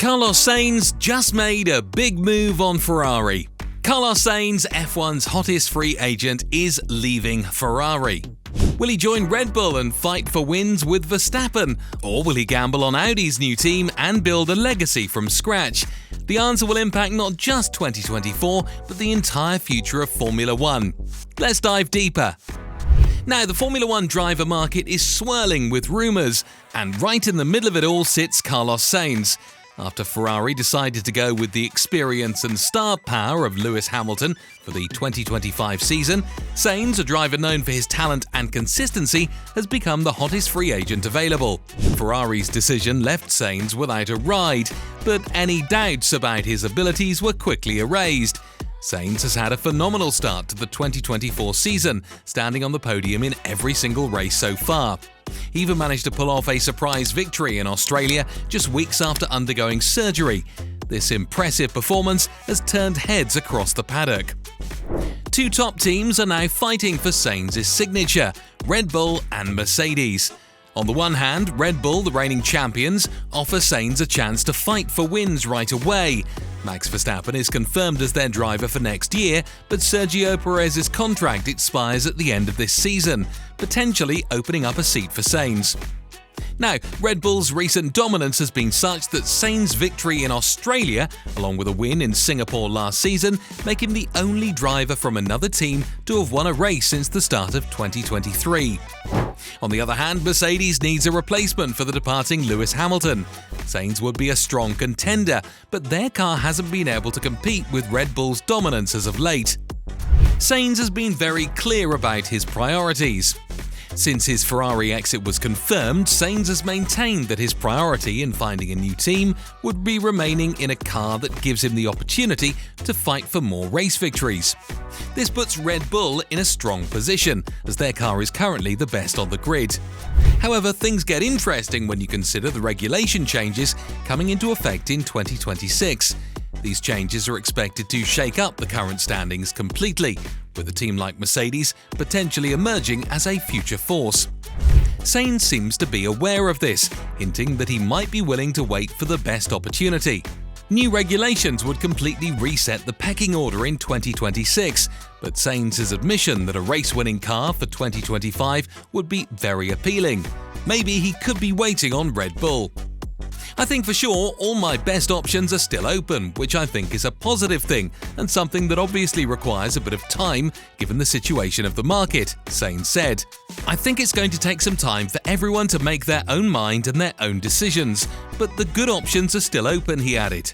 Carlos Sainz just made a big move on Ferrari. Carlos Sainz, F1's hottest free agent, is leaving Ferrari. Will he join Red Bull and fight for wins with Verstappen? Or will he gamble on Audi's new team and build a legacy from scratch? The answer will impact not just 2024, but the entire future of Formula One. Let's dive deeper. Now, the Formula One driver market is swirling with rumours, and right in the middle of it all sits Carlos Sainz. After Ferrari decided to go with the experience and star power of Lewis Hamilton for the 2025 season, Sainz, a driver known for his talent and consistency, has become the hottest free agent available. Ferrari's decision left Sainz without a ride, but any doubts about his abilities were quickly erased. Sainz has had a phenomenal start to the 2024 season, standing on the podium in every single race so far. He even managed to pull off a surprise victory in Australia just weeks after undergoing surgery. This impressive performance has turned heads across the paddock. Two top teams are now fighting for Sainz's signature, Red Bull and Mercedes. On the one hand, Red Bull, the reigning champions, offer Sainz a chance to fight for wins right away. Max Verstappen is confirmed as their driver for next year, but Sergio Perez's contract expires at the end of this season, potentially opening up a seat for Sainz. Now, Red Bull's recent dominance has been such that Sainz's victory in Australia, along with a win in Singapore last season, make him the only driver from another team to have won a race since the start of 2023. On the other hand, Mercedes needs a replacement for the departing Lewis Hamilton. Sainz would be a strong contender, but their car hasn't been able to compete with Red Bull's dominance as of late. Sainz has been very clear about his priorities. Since his Ferrari exit was confirmed, Sainz has maintained that his priority in finding a new team would be remaining in a car that gives him the opportunity to fight for more race victories. This puts Red Bull in a strong position, as their car is currently the best on the grid. However, things get interesting when you consider the regulation changes coming into effect in 2026. These changes are expected to shake up the current standings completely, with a team like Mercedes potentially emerging as a future force. Sainz seems to be aware of this, hinting that he might be willing to wait for the best opportunity. New regulations would completely reset the pecking order in 2026, but Sainz's admission that a race-winning car for 2025 would be very appealing. Maybe he could be waiting on Red Bull. I think for sure all my best options are still open, which I think is a positive thing and something that obviously requires a bit of time given the situation of the market, Sainz said. I think it's going to take some time for everyone to make their own mind and their own decisions, but the good options are still open, he added.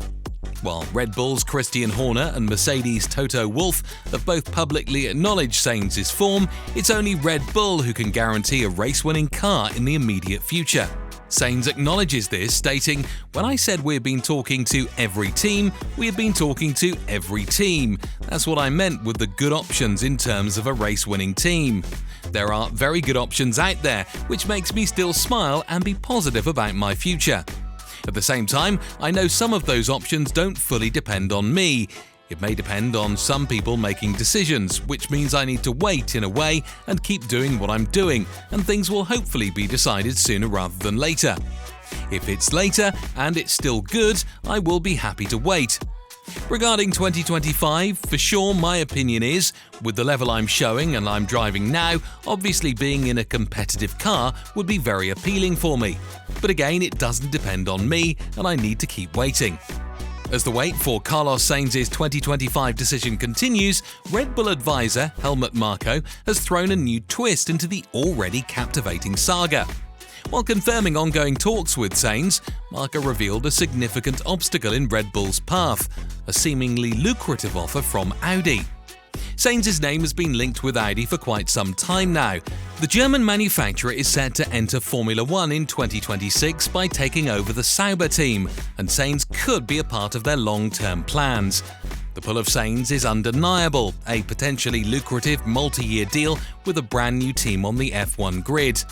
While Red Bull's Christian Horner and Mercedes' Toto Wolff have both publicly acknowledged Sainz's form, it's only Red Bull who can guarantee a race-winning car in the immediate future. Sainz acknowledges this, stating, "When I said we've been talking to every team, we have been talking to every team. That's what I meant with the good options in terms of a race-winning team. There are very good options out there, which makes me still smile and be positive about my future. At the same time, I know some of those options don't fully depend on me. It may depend on some people making decisions, which means I need to wait in a way and keep doing what I'm doing, and things will hopefully be decided sooner rather than later. If it's later and it's still good, I will be happy to wait. Regarding 2025, for sure my opinion is, with the level I'm showing and I'm driving now, obviously being in a competitive car would be very appealing for me. But again, it doesn't depend on me and I need to keep waiting." As the wait for Carlos Sainz's 2025 decision continues, Red Bull advisor Helmut Marko has thrown a new twist into the already captivating saga. While confirming ongoing talks with Sainz, Marko revealed a significant obstacle in Red Bull's path, a seemingly lucrative offer from Audi. Sainz's name has been linked with Audi for quite some time now. The German manufacturer is set to enter Formula One in 2026 by taking over the Sauber team, and Sainz could be a part of their long-term plans. The pull of Sainz is undeniable, a potentially lucrative multi-year deal with a brand new team on the F1 grid.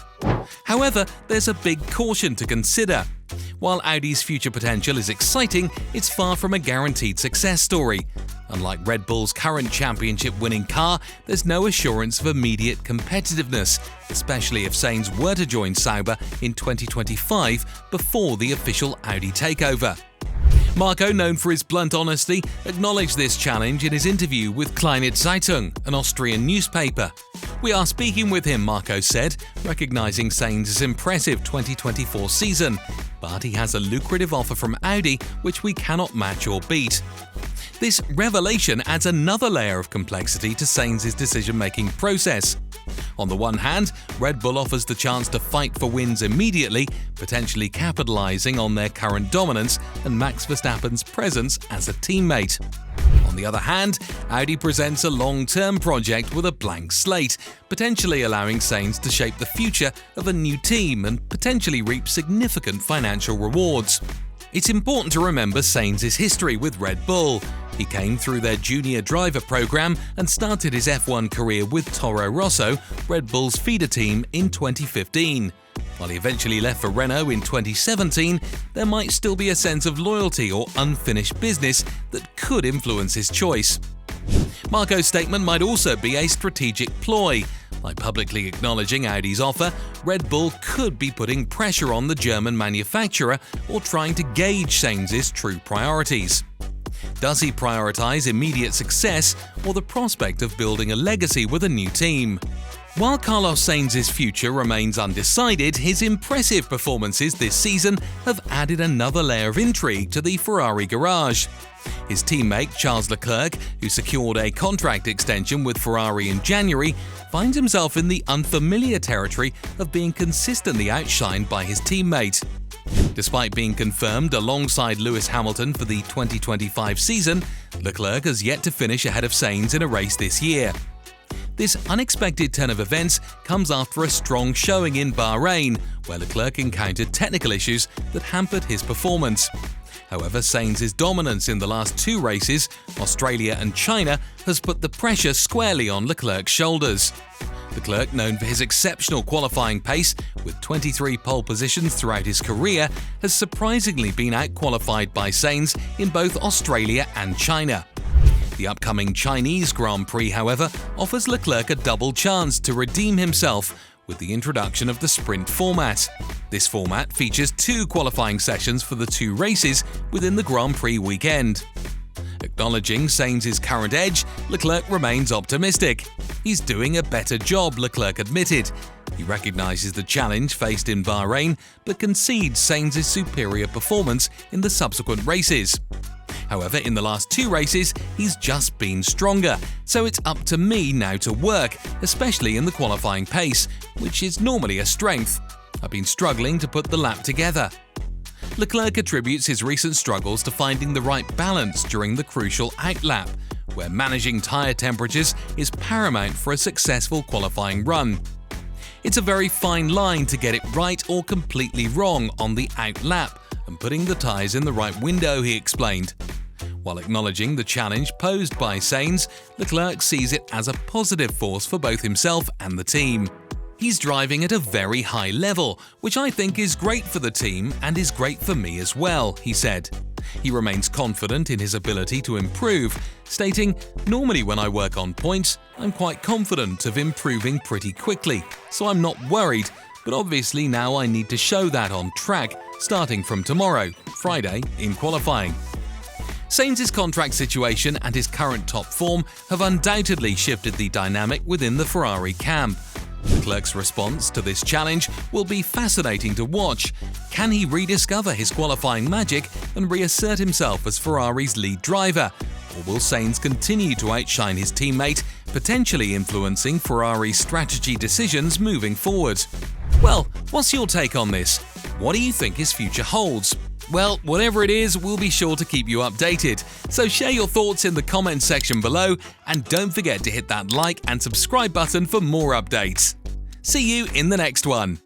However, there's a big caution to consider. While Audi's future potential is exciting, it's far from a guaranteed success story. Unlike Red Bull's current championship-winning car, there's no assurance of immediate competitiveness, especially if Sainz were to join Sauber in 2025 before the official Audi takeover. Marko, known for his blunt honesty, acknowledged this challenge in his interview with Kleine Zeitung, an Austrian newspaper. "We are speaking with him," Marko said, recognizing Sainz's impressive 2024 season, but he has a lucrative offer from Audi which we cannot match or beat. This revelation adds another layer of complexity to Sainz's decision-making process. On the one hand, Red Bull offers the chance to fight for wins immediately, potentially capitalizing on their current dominance and Max Verstappen's presence as a teammate. On the other hand, Audi presents a long-term project with a blank slate, potentially allowing Sainz to shape the future of a new team and potentially reap significant financial rewards. It's important to remember Sainz's history with Red Bull. He came through their junior driver program and started his F1 career with Toro Rosso, Red Bull's feeder team, in 2015. While he eventually left for Renault in 2017, there might still be a sense of loyalty or unfinished business that could influence his choice. Marko's statement might also be a strategic ploy. By publicly acknowledging Audi's offer, Red Bull could be putting pressure on the German manufacturer or trying to gauge Sainz's true priorities. Does he prioritize immediate success or the prospect of building a legacy with a new team? While Carlos Sainz's future remains undecided, his impressive performances this season have added another layer of intrigue to the Ferrari garage. His teammate Charles Leclerc, who secured a contract extension with Ferrari in January, finds himself in the unfamiliar territory of being consistently outshined by his teammate. Despite being confirmed alongside Lewis Hamilton for the 2025 season, Leclerc has yet to finish ahead of Sainz in a race this year. This unexpected turn of events comes after a strong showing in Bahrain, where Leclerc encountered technical issues that hampered his performance. However, Sainz's dominance in the last two races, Australia and China, has put the pressure squarely on Leclerc's shoulders. Leclerc, known for his exceptional qualifying pace with 23 pole positions throughout his career, has surprisingly been outqualified by Sainz in both Australia and China. The upcoming Chinese Grand Prix, however, offers Leclerc a double chance to redeem himself with the introduction of the sprint format. This format features two qualifying sessions for the two races within the Grand Prix weekend. Acknowledging Sainz's current edge, Leclerc remains optimistic. "He's doing a better job," Leclerc admitted. He recognizes the challenge faced in Bahrain, but concedes Sainz's superior performance in the subsequent races. However, in the last two races, he's just been stronger, so it's up to me now to work, especially in the qualifying pace, which is normally a strength. I've been struggling to put the lap together. Leclerc attributes his recent struggles to finding the right balance during the crucial outlap, where managing tyre temperatures is paramount for a successful qualifying run. It's a very fine line to get it right or completely wrong on the outlap and putting the tyres in the right window, he explained. While acknowledging the challenge posed by Sainz, Leclerc sees it as a positive force for both himself and the team. "He's driving at a very high level, which I think is great for the team and is great for me as well," he said. He remains confident in his ability to improve, stating, "Normally when I work on points, I'm quite confident of improving pretty quickly, so I'm not worried, but obviously now I need to show that on track, starting from tomorrow, Friday, in qualifying." Sainz's contract situation and his current top form have undoubtedly shifted the dynamic within the Ferrari camp. Leclerc's response to this challenge will be fascinating to watch. Can he rediscover his qualifying magic and reassert himself as Ferrari's lead driver? Or will Sainz continue to outshine his teammate, potentially influencing Ferrari's strategy decisions moving forward? Well, what's your take on this? What do you think his future holds? Well, whatever it is, we'll be sure to keep you updated. So share your thoughts in the comments section below, and don't forget to hit that like and subscribe button for more updates. See you in the next one.